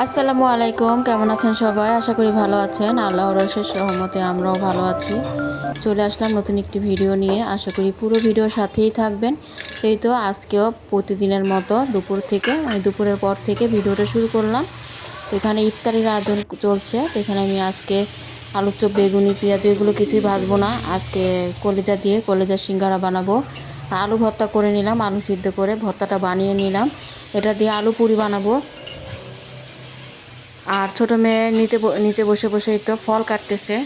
আসসালামু আলাইকুম, কেমন আছেন সবাই? আশা করি ভালো আছেন। আল্লাহর অশেষ রহমতে আমরাও ভালো আছি। চলে আসলাম নতুন একটি ভিডিও নিয়ে। আশা করি পুরো ভিডিওর সাথেই থাকবেন। এই তো আজকেও প্রতিদিনের মতো দুপুর থেকে দুপুরের পর থেকে ভিডিওটা শুরু করলাম। তো এখানে ইফতারির আয়োজন চলছে। তো এখানে আমি আজকে আলুর চপ, বেগুনি, পেঁয়াজ এগুলো কিছুই ভাজবো না। আজকে কলেজা দিয়ে কলেজার সিঙ্গারা বানাবো। আলু ভর্তা করে নিলাম, আলু সিদ্ধ করে ভর্তাটা বানিয়ে নিলাম। এটা দিয়ে আলু পুরি বানাবো। আর ছোট মেয়ে নিচে বসে বসে তো ফল কাটতেছে।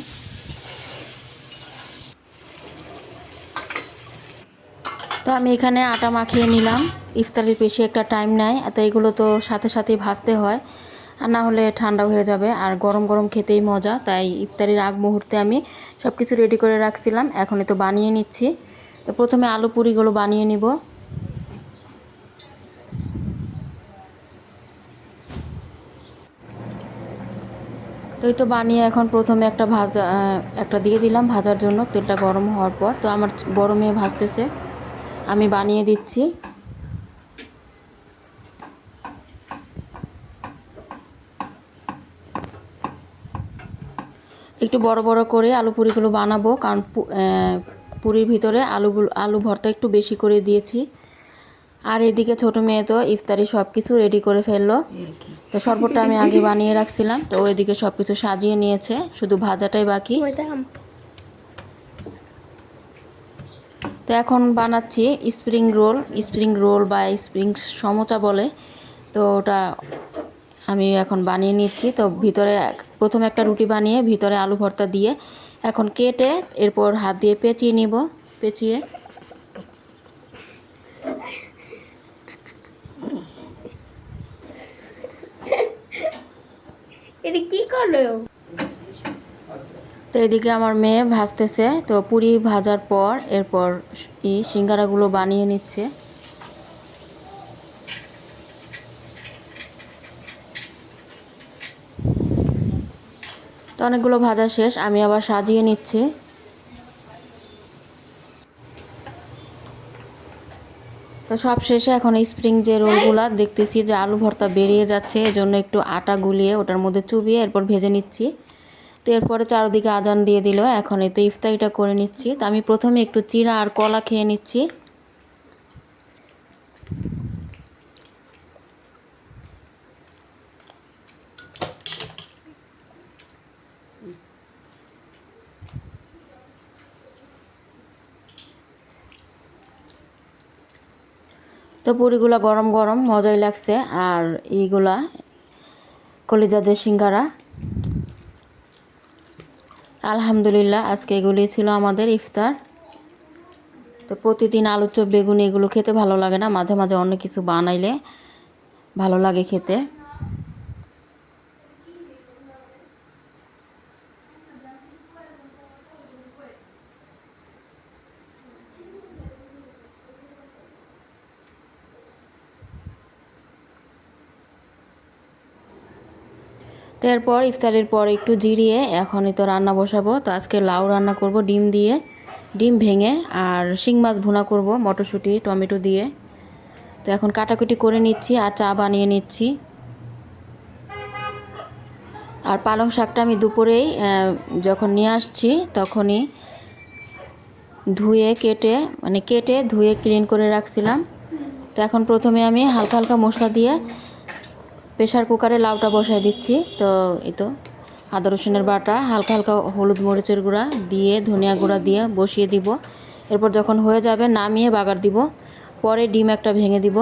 তো আমি এখানে আটা মাখিয়ে নিলাম। ইফতারির বেশি একটা টাইম নাই, তো এগুলো তো সাথে সাথেই ভাজতে হয়, আর না হলে ঠান্ডা হয়ে যাবে। আর গরম গরম খেতেই মজা, তাই ইফতারির আগ মুহূর্তে আমি সব কিছু রেডি করে রাখছিলাম। এখনই তো বানিয়ে নিচ্ছি। তো প্রথমে আলু পুরিগুলো বানিয়ে নিব। তো এই তো বানিয়ে এখন প্রথমে একটা দিয়ে দিলাম ভাজার জন্য। তেলটা গরম হওয়ার পর তো আমার বড় মেয়ে ভাজতেছে, আমি বানিয়ে দিচ্ছি। একটু বড় বড় করে আলু পুরিগুলো বানাবো, কারণ পুরির ভিতরে আলু ভর্তা একটু বেশি করে দিয়েছি। আর এদিকে ছোট মেয়ে তো ইফতারি সব কিছু রেডি করে ফেললো। তো শরবতটা আমি আগে বানিয়ে রাখছিলাম, তো ওইদিকে সব কিছু সাজিয়ে নিয়েছে, শুধু ভাজাটাই বাকি। তো এখন বানাচ্ছি স্প্রিং রোল বা স্প্রিং সমোচা বলে। তো ওটা আমি এখন বানিয়ে নিচ্ছি। তো ভিতরে প্রথমে একটা রুটি বানিয়ে ভিতরে আলু ভর্তা দিয়ে এখন কেটে এরপর হাত দিয়ে পেঁচিয়ে নিব। পেঁচিয়ে এটা কি করলো? তো এদিকে আমার মেয়ে ভাজতেছে। তো পুরি ভাজার পর এরপর সিঙ্গারাগুলো বানিয়ে নিচ্ছে। তো অনেকগুলো ভাজা শেষ, আমি আবার সাজিয়ে নিচ্ছি। তো সব শেষে এখন স্প্রিং যে রোলগুলো দেখতেছি যে আলু ভর্তা বেরিয়ে যাচ্ছে, এজন্য একটু আটা গুলিয়ে ওটার মধ্যে চুবিয়ে এরপর ভেজে নিচ্ছি। তো এরপরে চারদিকে আজান দিয়ে দিল, এখন এতে ইফতারিটা করে নিচ্ছি। তো আমি প্রথমে একটু চিড়া আর কলা খেয়ে নিচ্ছি। তো পুরিগুলা গরম গরম মজাই লাগছে। আর এইগুলা কলিজাদের সিঙ্গারা। আলহামদুলিল্লাহ, আজকে এগুলি ছিল আমাদের ইফতার। তো প্রতিদিন আলুর চপ, বেগুনি এগুলো খেতে ভালো লাগে না, মাঝে মাঝে অন্য কিছু বানাইলে ভালো লাগে খেতে। তো এরপর ইফতারের পর একটু জিরিয়ে এখনই তো রান্না বসাবো। তো আজকে লাউ রান্না করব ডিম দিয়ে, ডিম ভেঙে, আর শিং মাছ ভুনা করব মটরশুঁটি টমেটো দিয়ে। তো এখন কাটাকুটি করে নিচ্ছি আর চা বানিয়ে নিচ্ছি। আর পালং শাকটা আমি দুপুরেই যখন নিয়ে আসছি তখনই কেটে ধুয়ে ক্লিন করে রাখছিলাম। তো এখন প্রথমে আমি হালকা হালকা মশলা দিয়ে প্রেশার কুকারে লাউটা বসায় দিচ্ছি। তো এই তো আদা রসুনের বাটা, হালকা হালকা হলুদ মরিচের গুঁড়া দিয়ে ধনিয়া গুঁড়া দিয়ে বসিয়ে দিব। এরপর যখন হয়ে যাবে নামিয়ে বাগার দিব। পরে ডিম একটা ভেঙে দিব।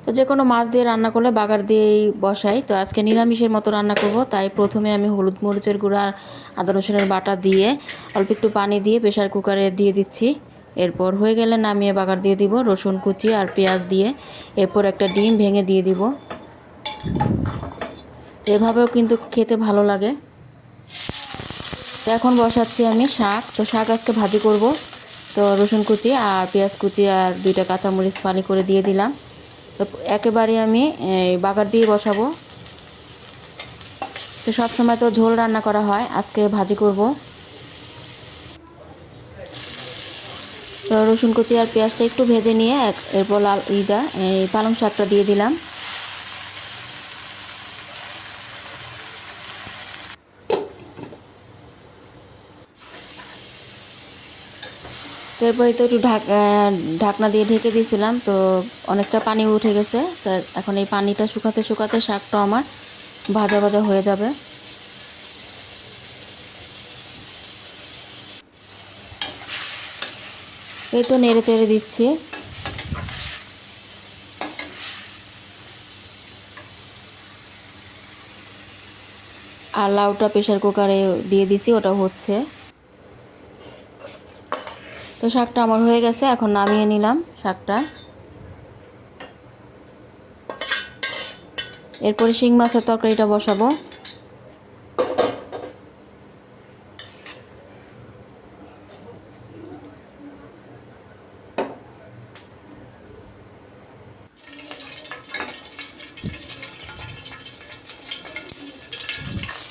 তো যে কোনো মাছ দিয়ে রান্না করলে বাগার দিয়েই বসাই। তো আজকে নিরামিষের মতো রান্না করব, তাই প্রথমে আমি হলুদ মরিচের গুঁড়া, আদা রসুনের বাটা দিয়ে অল্প একটু পানি দিয়ে প্রেশার কুকারে দিয়ে দিচ্ছি। এরপর হয়ে গেলে নামিয়ে বাগার দিয়ে দিব রসুন কুচি আর পেঁয়াজ দিয়ে। এরপর একটা ডিম ভেঙে দিয়ে দিব। এভাবেও কিন্তু খেতে ভালো লাগে। তো এখন বসাচ্ছি আমি শাক। তো শাক আজকে ভাজি করব। তো রসুন কুচি আর পেঁয়াজ কুচি আর দুইটা কাঁচামরিচ ফালি করে দিয়ে দিলাম। তো একেবারে আমি বাগার দিয়ে বসাবো। তো সবসময় তো ঝোল রান্না করা হয়, আজকে ভাজি করব। তো রসুন কুচি আর পেঁয়াজটা একটু ভেজে নিয়ে এরপর এই পালং শাকটা দিয়ে দিলাম। তো এরপরে তো একটু ঢাকনা দিয়ে ঢেকে দিয়েছিলাম, তো অনেকটা পানি উঠে গেছে। তো এখন এই পানিটা শুকাতে শুকাতে শাকটা আমার ভাজা ভাজা হয়ে যাবে। এই তো নেড়ে চেড়ে দিচ্ছি। আর লাউটা প্রেশার কুকারে দিয়ে দিছি, ওটা হচ্ছে। তো শাকটা আমার হয়ে গেছে, এখন নামিয়ে নিলাম শাকটা। এরপরে শিং মাছের তরকারিটা বসাবো।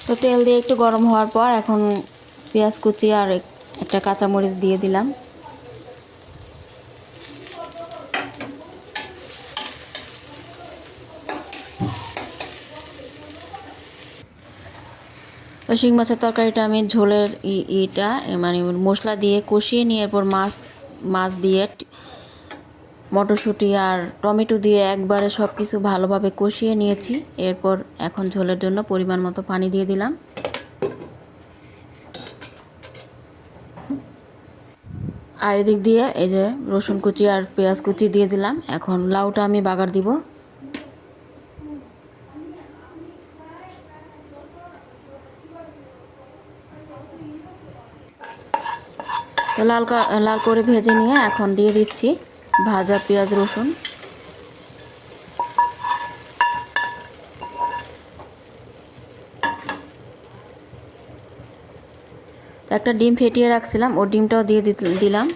তো তেল দিয়ে একটু গরম হওয়ার পর এখন পেঁয়াজ কুচি আর একটা কাঁচামরিচ দিয়ে দিলাম। তো শিং মাছের তরকারিটা আমি ঝোলের মানে মশলা দিয়ে কষিয়ে নিয়ে এরপর মাছ দিয়ে মটরশুঁটি আর টমেটো দিয়ে একবারে সব কিছু ভালোভাবে কষিয়ে নিয়েছি। এরপর এখন ঝোলের জন্য পরিমাণ মতো পানি দিয়ে দিলাম। আর এদিক দিয়ে এই যে রসুন কুচি আর পেঁয়াজ কুচি দিয়ে দিলাম। এখন লাউটা আমি বাগার দিব। তো লাল করে ভেজে নিয়ে এখন দিয়ে দিচ্ছি ভাজা পেঁয়াজ রসুন। তো একটা ডিম ফেটিয়ে রাখছিলাম, ও ডিমটাও দিয়ে দিলাম।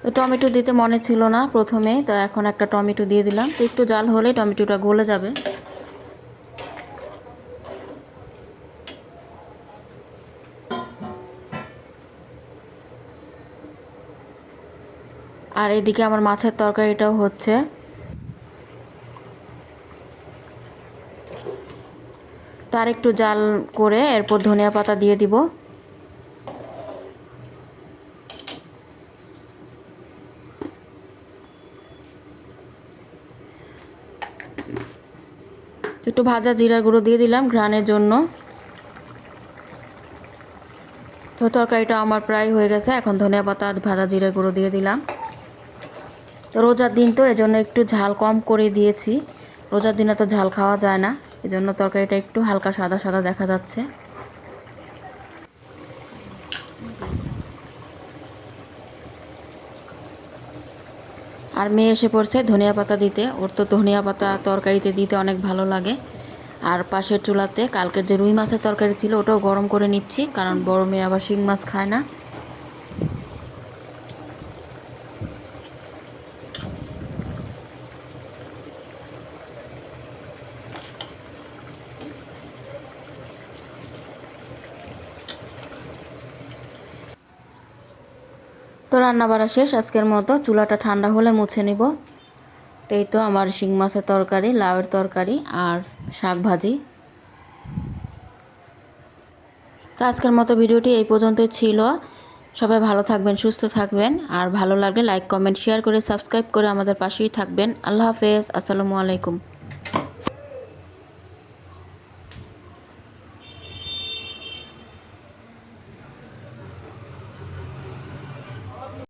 তো টমেটো দিতে মনে ছিল না প্রথমে, তো এখন একটা টমেটো দিয়ে দিলাম। তো একটু জাল হলে টমেটোটা গলে যাবে। আর এদিকে আমার মাছের তরকারিটাও হচ্ছে। তার একটু জাল করে এরপর ধনিয়া পাতা দিয়ে দিব। একটু ভাজা জিরার গুঁড়ো দিয়ে দিলাম ঘ্রাণের জন্য। তো তরকারিটা আমার প্রায় হয়ে গেছে, এখন ধনিয়া পাতা ভাজা জিরার গুঁড়ো দিয়ে দিলাম। তো রোজার দিন তো এজন্য একটু ঝাল কম করে দিয়েছি, রোজার দিনে তো ঝাল খাওয়া যায় না, এজন্য তরকারিটা একটু হালকা সাদা সাদা দেখা যাচ্ছে। আর মেয়ে এসে পড়ছে ধনিয়া পাতা দিতে, ওর তো ধনিয়া পাতা তরকারিতে দিতে অনেক ভালো লাগে। আর পাশের চুলাতে কালকের যে রুই মাছের তরকারি ছিল ওটাও গরম করে নিচ্ছি, কারণ বড় মেয়ে আবার শিং মাছ খায় না। তো রান্না বাড়া শেষ আজকের মতো, চুলাটা ঠান্ডা হলে মুছে নিব। এই তো আমার শিং মাছের তরকারি, লাউয়ের তরকারি আর শাক ভাজি। তো আজকের মতো ভিডিওটি এই পর্যন্তই ছিল। সবাই ভালো থাকবেন, সুস্থ থাকবেন, আর ভালো লাগলে লাইক কমেন্ট শেয়ার করে সাবস্ক্রাইব করে আমাদের পাশেই থাকবেন। আল্লাহ হাফেজ, আসসালামু আলাইকুম।